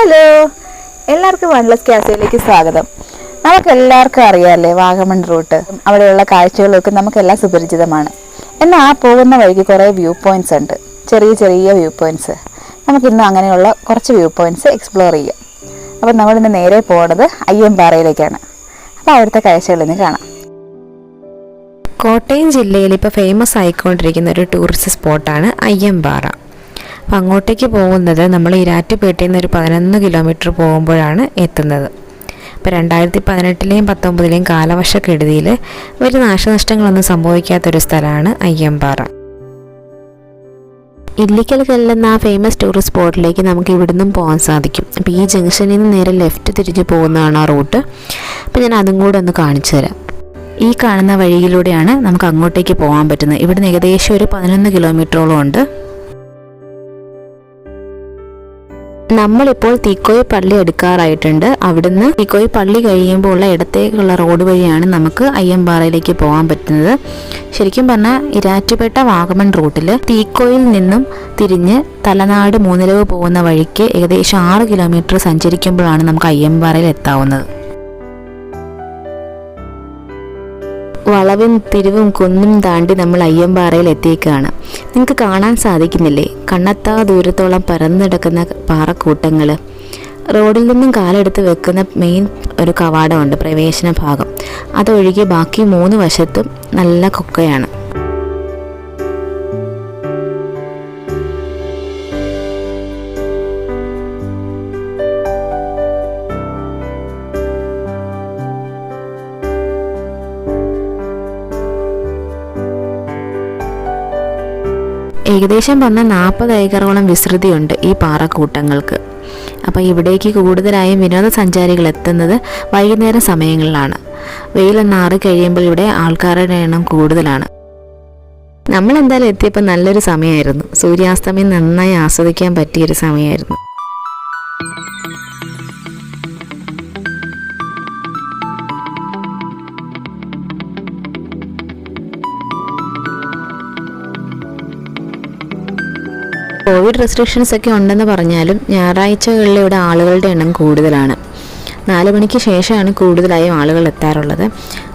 Hello, എല്ലാവർക്കും wanderlustcasയിലേക്ക് സ്വാഗതം. നമുക്കെല്ലാവർക്കും അറിയാമല്ലേ വാഗമൺ റൂട്ട്, അവിടെയുള്ള കാഴ്ചകളൊക്കെ നമുക്കെല്ലാം സുപരിചിതമാണ്. എന്നാൽ ആ പോകുന്ന വഴിക്ക് കുറേ വ്യൂ പോയിന്റ്സ് ഉണ്ട്, ചെറിയ ചെറിയ വ്യൂ പോയിന്റ്സ്. നമുക്കിന്ന് അങ്ങനെയുള്ള കുറച്ച് വ്യൂ പോയിന്റ്സ് എക്സ്പ്ലോർ ചെയ്യാം. അപ്പോൾ നമ്മളിന്ന് നേരെ പോകുന്നത് അയ്യമ്പാറയിലേക്കാണ്. അപ്പോൾ അവിടുത്തെ കാഴ്ചകളിന്ന് കാണാം. കോട്ടയം ജില്ലയിൽ ഇപ്പോൾ ഫേമസ് ആയിക്കൊണ്ടിരിക്കുന്ന ഒരു ടൂറിസ്റ്റ് സ്പോട്ടാണ് അയ്യമ്പാറ. അപ്പോൾ അങ്ങോട്ടേക്ക് പോകുന്നത് നമ്മൾ ഇരാറ്റുപേട്ടയിൽ നിന്ന് ഒരു 11 കിലോമീറ്റർ പോകുമ്പോഴാണ് എത്തുന്നത്. ഇപ്പോൾ 2018-ലെയും 19-ലെയും കാലവർഷക്കെടുതിയിൽ വലിയ നാശനഷ്ടങ്ങളൊന്നും സംഭവിക്കാത്തൊരു സ്ഥലമാണ് അയ്യമ്പാറ. ഇല്ലിക്കൽ കല്ലെന്ന ആ ഫേമസ് ടൂറിസ്റ്റ് സ്പോട്ടിലേക്ക് നമുക്ക് ഇവിടുന്നും പോകാൻ സാധിക്കും. അപ്പോൾ ഈ ജംഗ്ഷനിൽ നിന്ന് നേരെ ലെഫ്റ്റ് തിരിഞ്ഞ് പോകുന്നതാണ് ആ റൂട്ട്. അപ്പോൾ ഞാൻ അതും കൂടെ ഒന്ന് കാണിച്ചു തരാം. ഈ കാണുന്ന വഴിയിലൂടെയാണ് നമുക്ക് അങ്ങോട്ടേക്ക് പോകാൻ പറ്റുന്നത്. ഇവിടുന്ന് ഏകദേശം ഒരു 11 കിലോമീറ്ററോളം ഉണ്ട്. നമ്മളിപ്പോൾ തീക്കോയി പള്ളി എടുക്കാറായിട്ടുണ്ട്. അവിടുന്ന് തീക്കോയി പള്ളി കഴിയുമ്പോൾ ഉള്ള ഇടത്തേക്കുള്ള റോഡ് വഴിയാണ് നമുക്ക് അയ്യമ്പാറയിലേക്ക് പോകാൻ പറ്റുന്നത്. ശരിക്കും പറഞ്ഞാൽ ഇരാറ്റുപേട്ട വാഗമൺ റൂട്ടിൽ തീക്കോയിൽ നിന്നും തിരിഞ്ഞ് തലനാട് മൂന്നിലവ് പോകുന്ന വഴിക്ക് ഏകദേശം 6 കിലോമീറ്റർ സഞ്ചരിക്കുമ്പോഴാണ് നമുക്ക് അയ്യമ്പാറയിൽ എത്താവുന്നത്. വളവും തിരിവും കുന്നും താണ്ടി നമ്മൾ അയ്യമ്പാറയിൽ എത്തിയേക്കാണ്. നിങ്ങൾക്ക് കാണാൻ സാധിക്കുന്നില്ലേ, കണ്ണെത്താ ദൂരത്തോളം പരന്നിടക്കുന്ന പാറക്കൂട്ടങ്ങൾ. റോഡിൽ നിന്നും കാലെടുത്ത് വെക്കുന്ന മെയിൻ ഒരു കവാടമുണ്ട്, പ്രവേശന ഭാഗം. അതൊഴികെ ബാക്കി 3 വശത്തും നല്ല കൊക്കയാണ്. ഏകദേശം പറഞ്ഞാൽ 40 ഏക്കറോളം വിസ്തൃതിയുണ്ട് ഈ പാറക്കൂട്ടങ്ങൾക്ക്. അപ്പോൾ ഇവിടേക്ക് കൂടുതലായും വിനോദസഞ്ചാരികൾ എത്തുന്നത് വൈകുന്നേരം സമയങ്ങളിലാണ്. വെയിലൊന്ന് ആറി കഴിയുമ്പോൾ ഇവിടെ ആൾക്കാരുടെ എണ്ണം കൂടുതലാണ്. നമ്മളെന്തായാലും എത്തിയപ്പോൾ നല്ലൊരു സമയമായിരുന്നു. സൂര്യാസ്തമയം നന്നായി ആസ്വദിക്കാൻ പറ്റിയൊരു സമയമായിരുന്നു. കോവിഡ് റെസ്ട്രിക്ഷൻസ് ഒക്കെ ഉണ്ടെന്ന് പറഞ്ഞാലും ഞായറാഴ്ചകളിൽ ഇവിടെ ആളുകളുടെ എണ്ണം കൂടുതലാണ്. 4 മണിക്ക് ശേഷമാണ് കൂടുതലായും ആളുകൾ എത്താറുള്ളത്.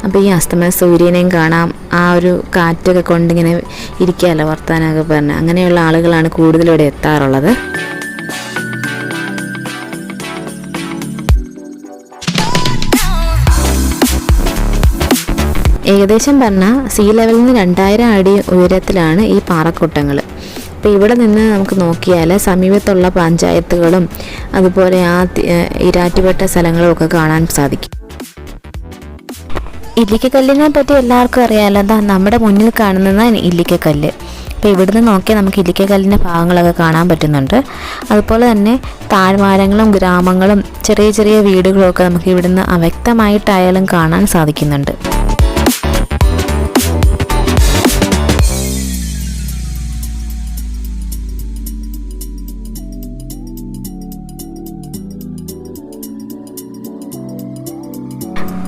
അപ്പോൾ ഈ അസ്തമയ സൂര്യനെയും കാണാം, ആ ഒരു കാറ്റൊക്കെ കൊണ്ടിങ്ങനെ ഇരിക്കാമല്ലോ, വർത്താനമൊക്കെ പറഞ്ഞ് അങ്ങനെയുള്ള ആളുകളാണ് കൂടുതലിവിടെ എത്താറുള്ളത്. ഏകദേശം പറഞ്ഞാൽ സീ ലെവലിൽ നിന്ന് 2000 അടി ഉയരത്തിലാണ് ഈ പാറക്കൂട്ടങ്ങൾ. അപ്പോൾ ഇവിടെ നിന്ന് നമുക്ക് നോക്കിയാൽ സമീപത്തുള്ള പഞ്ചായത്തുകളും അതുപോലെ ആ ഇരാറ്റുപേട്ട സ്ഥലങ്ങളും ഒക്കെ കാണാൻ സാധിക്കും. ഇല്ലിക്കക്കല്ലിനെ പറ്റി എല്ലാവർക്കും അറിയാമല്ലോ. എന്താ നമ്മുടെ മുന്നിൽ കാണുന്നതാണ് ഇല്ലിക്കക്കല്ല്. അപ്പോൾ ഇവിടുന്ന് നോക്കിയാൽ നമുക്ക് ഇല്ലിക്കക്കല്ലിൻ്റെ ഭാഗങ്ങളൊക്കെ കാണാൻ പറ്റുന്നുണ്ട്. അതുപോലെ തന്നെ താഴ്വാരങ്ങളും ഗ്രാമങ്ങളും ചെറിയ ചെറിയ വീടുകളും ഒക്കെ നമുക്ക് ഇവിടുന്ന് അവ്യക്തമായിട്ടായാലും കാണാൻ സാധിക്കുന്നുണ്ട്.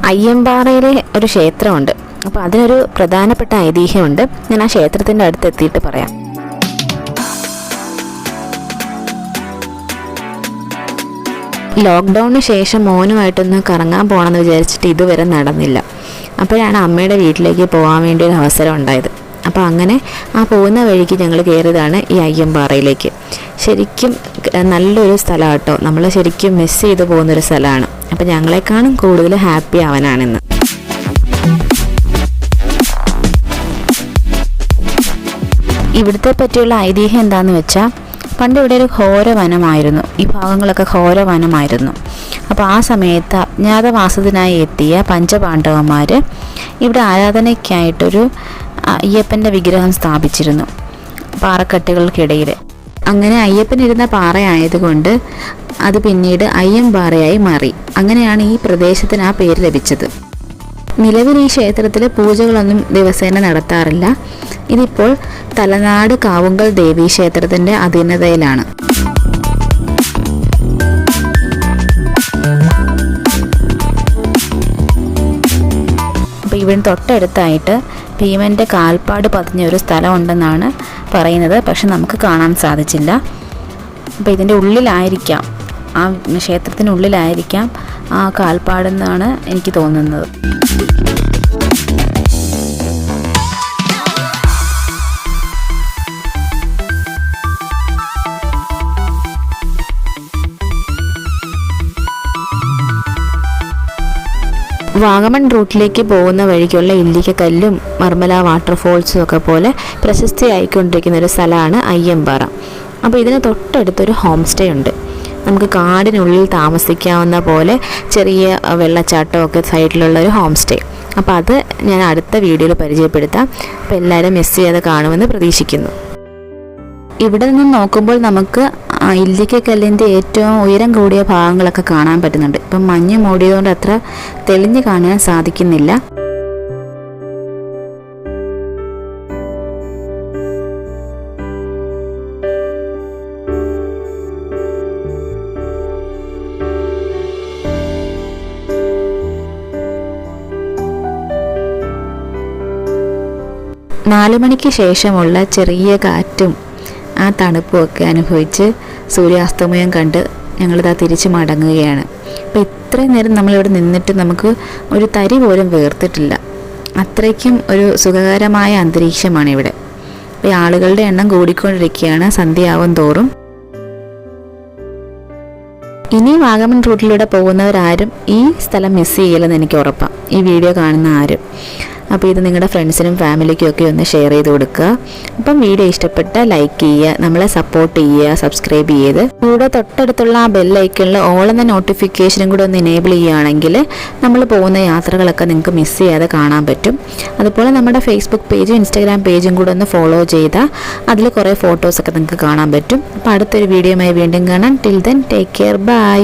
അയ്യമ്പാറയിലെ ഒരു ക്ഷേത്രമുണ്ട്. അപ്പോൾ അതിനൊരു പ്രധാനപ്പെട്ട ഐതിഹ്യമുണ്ട്. ഞാൻ ആ ക്ഷേത്രത്തിൻ്റെ അടുത്ത് എത്തിയിട്ട് പറയാം. ലോക്ക്ഡൗണിന് ശേഷം മോനുമായിട്ടൊന്ന് കറങ്ങാൻ പോകണമെന്ന് വിചാരിച്ചിട്ട് ഇതുവരെ നടന്നില്ല. അപ്പോഴാണ് അമ്മയുടെ വീട്ടിലേക്ക് പോകാൻ വേണ്ടി ഒരു അവസരം ഉണ്ടായത്. അപ്പോൾ അങ്ങനെ ആ പോകുന്ന വഴിക്ക് ഞങ്ങൾ കയറിയതാണ് ഈ അയ്യമ്പാറയിലേക്ക്. ശരിക്കും നല്ലൊരു സ്ഥലമാണ് കേട്ടോ. നമ്മൾ ശരിക്കും മിസ് ചെയ്ത് പോകുന്നൊരു സ്ഥലമാണ്. അപ്പോൾ ഞങ്ങളെക്കാളും കൂടുതൽ ഹാപ്പി അവനാണെന്ന്. ഇവിടുത്തെ പറ്റിയുള്ള ഐതിഹ്യം എന്താണെന്ന് വെച്ചാൽ, പണ്ട് ഇവിടെ ഒരു ഘോരവനമായിരുന്നു. ഈ ഭാഗങ്ങളൊക്കെ ഘോരവനമായിരുന്നു. അപ്പോൾ ആ സമയത്ത് അജ്ഞാതവാസത്തിനായി എത്തിയ പഞ്ചപാണ്ഡവന്മാർ ഇവിടെ ആരാധനയ്ക്കായിട്ടൊരു അയ്യപ്പൻ്റെ വിഗ്രഹം സ്ഥാപിച്ചിരുന്നു പാറക്കെട്ടുകൾക്കിടയിൽ. അങ്ങനെ അയ്യപ്പൻ ഇരുന്ന പാറയായതുകൊണ്ട് അത് പിന്നീട് അയ്യമ്പാറയായി മാറി. അങ്ങനെയാണ് ഈ പ്രദേശത്തിന് ആ പേര് ലഭിച്ചത്. നിലവിൽ ഈ ക്ഷേത്രത്തിൽ പൂജകളൊന്നും ദിവസേന നടത്താറില്ല. ഇതിപ്പോൾ തലനാട് കാവുങ്കൽ ദേവീ ക്ഷേത്രത്തിൻ്റെ അധീനതയിലാണ്. അപ്പോൾ ഇവിടെ തൊട്ടടുത്തായിട്ട് ഭീമൻ്റെ കാൽപ്പാട് പതിഞ്ഞ ഒരു സ്ഥലമുണ്ടെന്നാണ് പറയുന്നത്. പക്ഷെ നമുക്ക് കാണാൻ സാധിച്ചില്ല. അപ്പോൾ ഇതിൻ്റെ ഉള്ളിലായിരിക്കാം ആ ക്ഷേത്രത്തിനുള്ളിലായിരിക്കാം ആ കാൽപ്പാടെന്നാണ് എനിക്ക് തോന്നുന്നത്. വാഗമൺ റൂട്ടിലേക്ക് പോകുന്ന വഴിക്കുള്ള ഇല്ലിക്കക്കല്ലും മർമല വാട്ടർഫോൾസും ഒക്കെ പോലെ പ്രശസ്തിയായിക്കൊണ്ടിരിക്കുന്ന ഒരു സ്ഥലമാണ് അയ്യമ്പാറ. അപ്പോൾ ഇതിന് തൊട്ടടുത്തൊരു ഹോം സ്റ്റേ ഉണ്ട്. നമുക്ക് കാടിനുള്ളിൽ താമസിക്കാവുന്ന പോലെ ചെറിയ വെള്ളച്ചാട്ടമൊക്കെ സൈഡിലുള്ള ഒരു ഹോം സ്റ്റേ. അപ്പോൾ അത് ഞാൻ അടുത്ത വീഡിയോയിൽ പരിചയപ്പെടുത്താം. അപ്പോൾ എല്ലാവരും മിസ് ചെയ്യാതെ കാണുമെന്ന് പ്രതീക്ഷിക്കുന്നു. ഇവിടെ നിന്ന് നോക്കുമ്പോൾ നമുക്ക് ഇല്ലിക്കക്കല്ലിൻ്റെ ഏറ്റവും ഉയരം കൂടിയ ഭാഗങ്ങളൊക്കെ കാണാൻ പറ്റുന്നുണ്ട്. ഇപ്പം മഞ്ഞ് മൂടിയതുകൊണ്ട് അത്ര തെളിഞ്ഞ് കാണാൻ സാധിക്കുന്നില്ല. നാല് മണിക്ക് ശേഷമുള്ള ചെറിയ കാറ്റും ആ തണുപ്പുമൊക്കെ അനുഭവിച്ച് സൂര്യാസ്തമയം കണ്ട് ഞങ്ങളിതാ തിരിച്ച് മടങ്ങുകയാണ്. അപ്പോൾ ഇത്രയും നേരം നമ്മളിവിടെ നിന്നിട്ട് നമുക്ക് ഒരു തരി പോലും വേർത്തിട്ടില്ല. അത്രയ്ക്കും ഒരു സുഖകരമായ അന്തരീക്ഷമാണ് ഇവിടെ. അപ്പോൾ ആളുകളുടെ എണ്ണം കൂടിക്കൊണ്ടിരിക്കുകയാണ് സന്ധ്യയാവും തോറും. ഇനി വാഗമൺ റൂട്ടിലൂടെ പോകുന്നവരാരും ഈ സ്ഥലം മിസ് ചെയ്യില്ലെന്ന് എനിക്ക് ഉറപ്പാണ്, ഈ വീഡിയോ കാണുന്ന ആരും. അപ്പോൾ ഇത് നിങ്ങളുടെ ഫ്രണ്ട്സിനും ഫാമിലിക്കും ഒക്കെ ഒന്ന് ഷെയർ ചെയ്ത് കൊടുക്കുക. അപ്പം വീഡിയോ ഇഷ്ടപ്പെട്ട ലൈക്ക് ചെയ്യുക, നമ്മളെ സപ്പോർട്ട് ചെയ്യുക, സബ്സ്ക്രൈബ് ചെയ്ത് കൂടെ തൊട്ടടുത്തുള്ള ആ ബെല്ലൈക്കണിൽ ഓൾ എന്ന നോട്ടിഫിക്കേഷനും കൂടെ ഒന്ന് എനേബിൾ ചെയ്യുകയാണെങ്കിൽ നമ്മൾ പോകുന്ന യാത്രകളൊക്കെ നിങ്ങൾക്ക് മിസ് ചെയ്യാതെ കാണാൻ പറ്റും. അതുപോലെ നമ്മുടെ ഫേസ്ബുക്ക് പേജും ഇൻസ്റ്റാഗ്രാം പേജും കൂടെ ഒന്ന് ഫോളോ ചെയ്താൽ അതിൽ കുറേ ഫോട്ടോസൊക്കെ നിങ്ങൾക്ക് കാണാൻ പറ്റും. അപ്പോൾ അടുത്തൊരു വീഡിയോയുമായി വീണ്ടും കാണാം. Till then take care, by.